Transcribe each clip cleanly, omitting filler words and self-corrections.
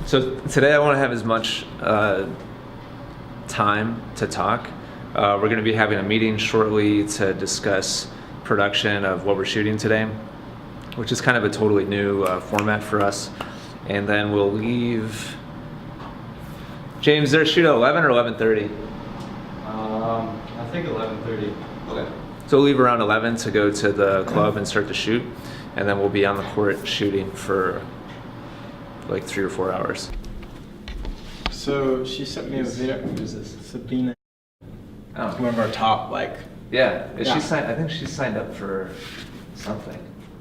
So today I want to have as much time to talk. We're going to be having a meeting shortly to discuss production of what we're shooting today, which is kind of a totally new format for us. And then we'll leave. James, they're shoot at 11 or 11:30? I think 11:30. Okay. So we'll leave around 11 to go to the club and start to shoot, and then we'll be on the court shooting for like 3 or 4 hours. So she sent me a video. Who's this? Sabina. Oh. One of our top, like. Yeah. Yeah. She signed. I think she signed up for something.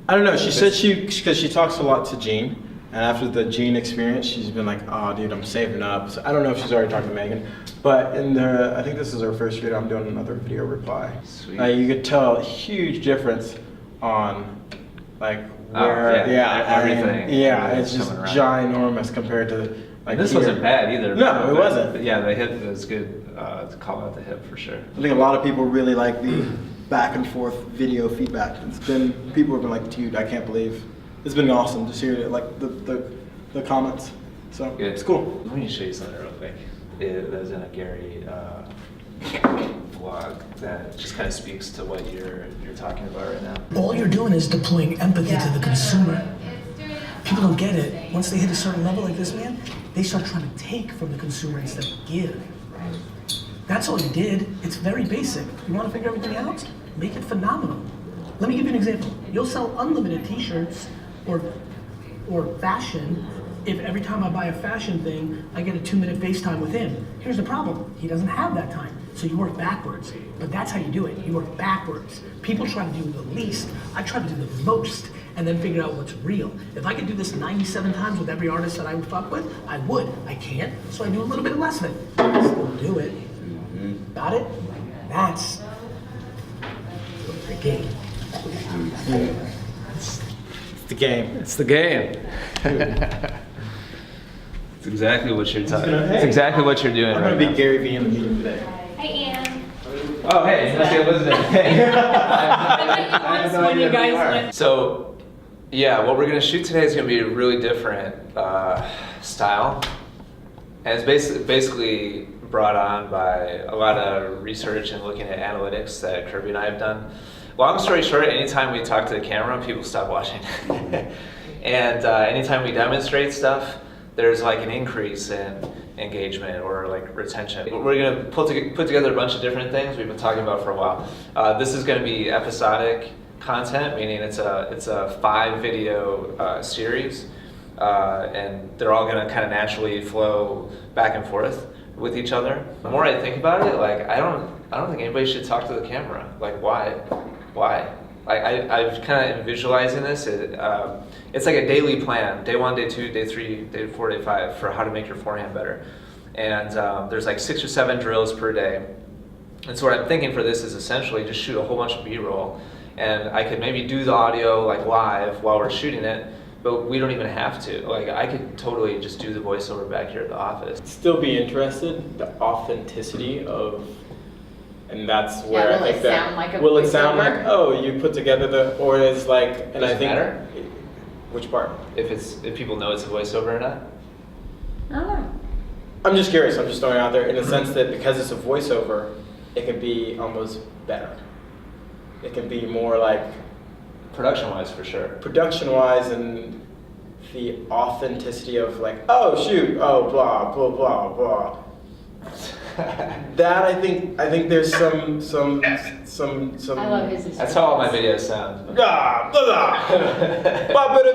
I don't know. She said because she talks a lot to Gene, and after the Gene experience, she's been like, "Oh, dude, I'm saving up." So I don't know if she's already talked to Megan, but I think this is her first video. I'm doing another video reply. Sweet. You could tell a huge difference on, like, where, everything. It's just ginormous compared to. Like, this wasn't bad either. No, it wasn't. But yeah, the hip was good. To call out the hip for sure. I think a lot of people really like the back and forth video feedback. People have been like, dude, I can't believe. It's been awesome to hear like the comments. So good. It's cool. Let me show you something real quick. There's in a Gary vlog that just kind of speaks to what you're talking about right now. All you're doing is deploying empathy to the consumer. People don't get it. Once they hit a certain level like this, man, they start trying to take from the consumer instead of give. That's all you did. It's very basic. You want to figure everything out? Make it phenomenal. Let me give you an example. You'll sell unlimited t-shirts or fashion if every time I buy a fashion thing, I get a 2-minute FaceTime with him. Here's the problem. He doesn't have that time. So you work backwards. But that's how you do it. You work backwards. People try to do the least. I try to do the most and then figure out what's real. If I could do this 97 times with every artist that I would fuck with, I would. I can't, so I do a little bit less of it. I still do it. Got it? That's the game. It's the game. It's the game. It's exactly what you're talking. It's exactly what you're doing. I'm right gonna be now. Gary Vee in the meeting today. Hi, Ann. Oh, hey, that's Elizabeth. Hey. I have no idea who you are. So, yeah, what we're gonna shoot today is gonna be a really different style, and it's basically brought on by a lot of research and looking at analytics that Kirby and I have done. Long story short, anytime we talk to the camera, people stop watching. And anytime we demonstrate stuff, there's like an increase in engagement or like retention. We're gonna put together a bunch of different things we've been talking about for a while. This is gonna be episodic content, meaning it's a 5-video series, and they're all gonna kind of naturally flow back and forth with each other. The more I think about it, like I don't think anybody should talk to the camera. Like why? I've kind of visualizing this. It's like a daily plan: day 1, day 2, day 3, day 4, day 5 for how to make your forehand better. And there's like 6 or 7 drills per day. And so what I'm thinking for this is essentially just shoot a whole bunch of B-roll, and I could maybe do the audio like live while we're shooting it. But we don't even have to. Like I could totally just do the voiceover back here at the office. Still be interested the authenticity of, and that's where Yeah, I think that sound like a will it sound voiceover? like, oh, you put together the, or is like, and Does I it think matter? Which part? If people know it's a voiceover or not. I don't know. I'm just curious. I'm just throwing it out there in the sense that because it's a voiceover, it can be almost better. It can be more like Production-wise, for sure. production-wise and the authenticity of like, oh shoot, oh blah blah blah blah. That I think there's some. I love his. That's how all my videos sound. Blah blah blah. Beepera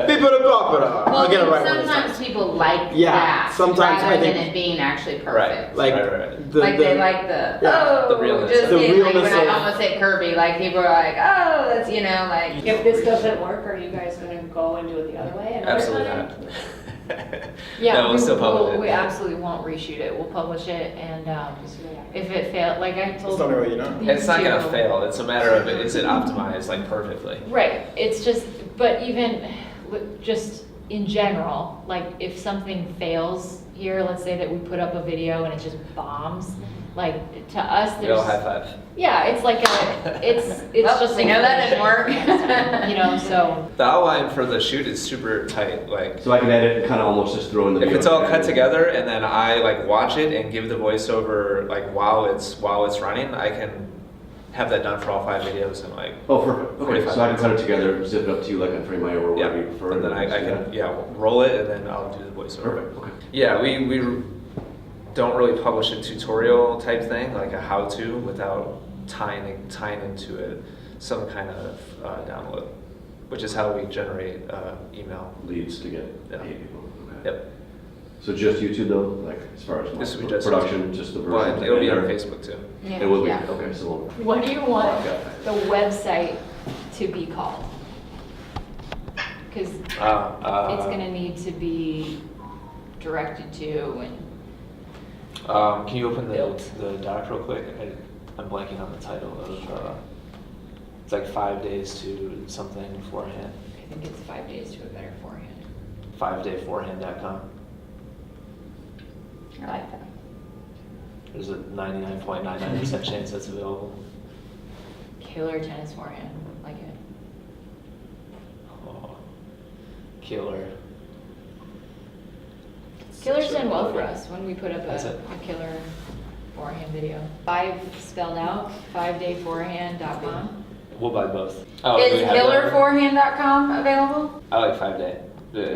beepera bopera. Well, I'll get it right one sometimes time. people like Yeah, that sometimes rather I think- than it being actually Right. perfect. Like Right. They like the the realness. just The being like when realness I of- almost say Kirby, like people are like, oh, that's like. If this doesn't work, are you guys gonna go and do it the other way another Absolutely time? not. Yeah, No, we'll still publish it. we absolutely won't reshoot it. We'll publish it, and if it failed, like I That's told. the only way you know. these It's not gonna two- fail. It's a matter of is it optimized like perfectly. Right. It's just, but even just in general, like if something fails here, let's say that we put up a video and it just bombs, Like, to us, We all there's, high five. yeah, it's like it's Well, just we know that didn't work. you know, so. The outline for the shoot is super tight. Like, So I can edit and kind of almost just throw in the if video. it's all cut together and then I like watch it and give the voiceover like while it's running, I can have that done for all 5 videos in like. Oh, perfect. Okay, 45 so I can cut it together, zip it up to you like on Frame.io or whatever you prefer. And then I can roll it and then I'll do the voiceover. Perfect. Okay. Yeah, we don't really publish a tutorial type thing, like a how-to, without tying into it some kind of download, which is how we generate email. Leads to get Yeah. paid people. Okay. Yep. So just YouTube though, like as far as This like, will be just production, just the version. But it'll be on there. Facebook too. Yeah. It will be. Yeah. Okay, so What do you want Okay. the website to be called? Because it's gonna need to be directed to and. Can you open the doc real quick? I'm blanking on the title of. It's like 5 days to something beforehand. I think it's 5 days to a better forehand. 5dayforehand.com. I like that. There's a 99.99% chance that's available. Killer tennis forehand, like it. Oh, killer. Killer's done well for us when we put up That's a it. killer forehand video. 5 spelled out, 5dayforehand.com. We'll buy both. Oh, Is do we have that? killerforehand.com available? I like 5 day,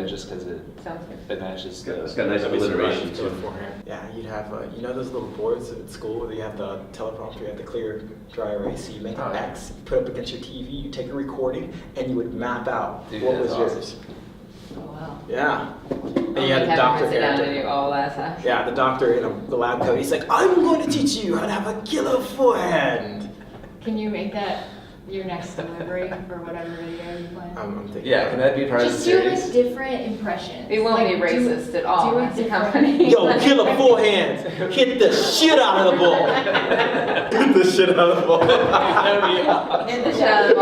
just because it Sounds good. matches it's got nice That'd be alliteration surprising too. beforehand. Yeah, you'd have, you know those little boards at school where you have the teleprompter, you have the clear, dry erase, so you make Oh, an yeah. X, you put it up against your TV, you take a recording, and you would map out Dude, what was that's yours. Oh, wow. Yeah. And Oh, you had the Kevin doctor would sit down and do character. all that stuff. Yeah, the doctor in the lab coat, he's like, I'm going to teach you how to have a killer forehand. Can you make that your next delivery for whatever video you plan? I'm thinking. Yeah, can that be part Just of the do series? a different impression. It won't be racist at all. Do a It's a different. company. Yo, killer forehand, hit the shit out of the ball. Hit the shit out of the ball. In the shadow.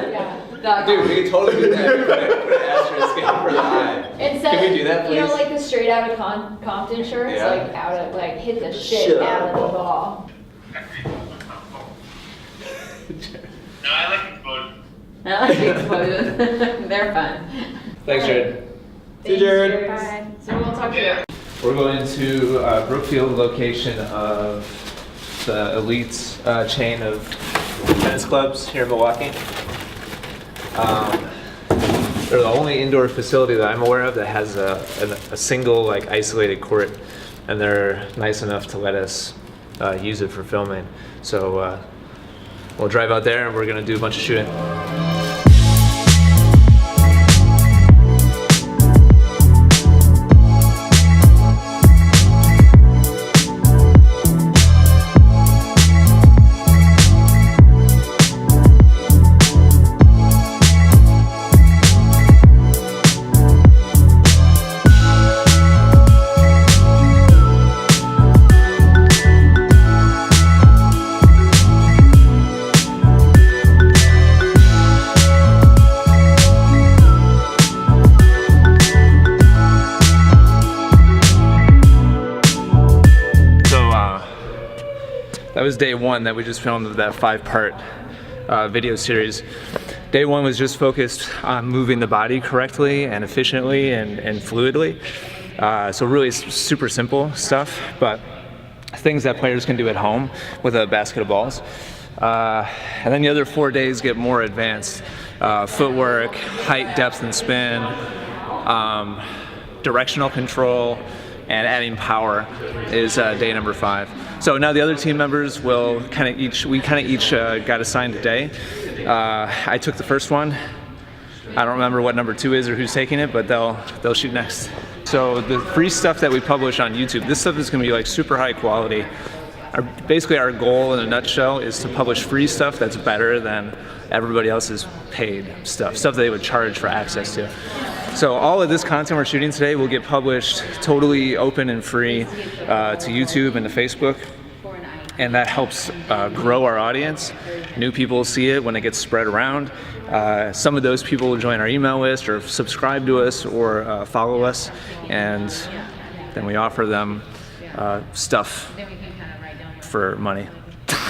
Yeah. Dude, we can totally do that. Put an asterisk in for the eye. Instead, Can we do that, you know, please? like the straight out of Compton shirts, Yeah. like out of like hit the shit out of the ball. No, I like exposure. I like the explosions. They're fun. Thanks, Jared. See you, Jared. Bye. So we'll talk to you. We're going to Brookfield location of the elite chain of tennis clubs here in Milwaukee. They're the only indoor facility that I'm aware of that has a single like isolated court, and they're nice enough to let us use it for filming. So we'll drive out there and we're gonna do a bunch of shooting. That was day one that we just filmed of that 5-part video series. Day one was just focused on moving the body correctly and efficiently and fluidly. So really super simple stuff, but things that players can do at home with a basket of balls. And then the other 4 days get more advanced. Footwork, height, depth, and spin, directional control, and adding power is day number 5. So now the other team members will we each got assigned a day. I took the first one. I don't remember what number 2 is or who's taking it, but they'll shoot next. So the free stuff that we publish on YouTube, this stuff is gonna be like super high quality. Basically our goal in a nutshell is to publish free stuff that's better than everybody else's paid stuff they would charge for access to. So all of this content we're shooting today will get published totally open and free to YouTube and to Facebook. And that helps grow our audience. New people see it when it gets spread around. Some of those people will join our email list or subscribe to us or follow us, and then we offer them stuff for money.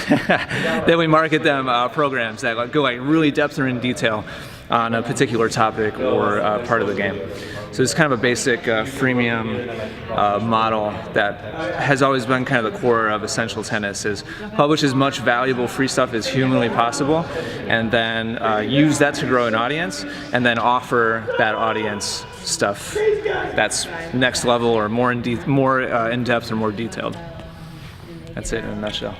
Then we market them programs that go like really depth or in detail on a particular topic or part of the game. So it's kind of a basic freemium model that has always been kind of the core of Essential Tennis, is publish as much valuable free stuff as humanly possible, and then use that to grow an audience, and then offer that audience stuff that's next level or more in depth or more detailed. That's it in a nutshell.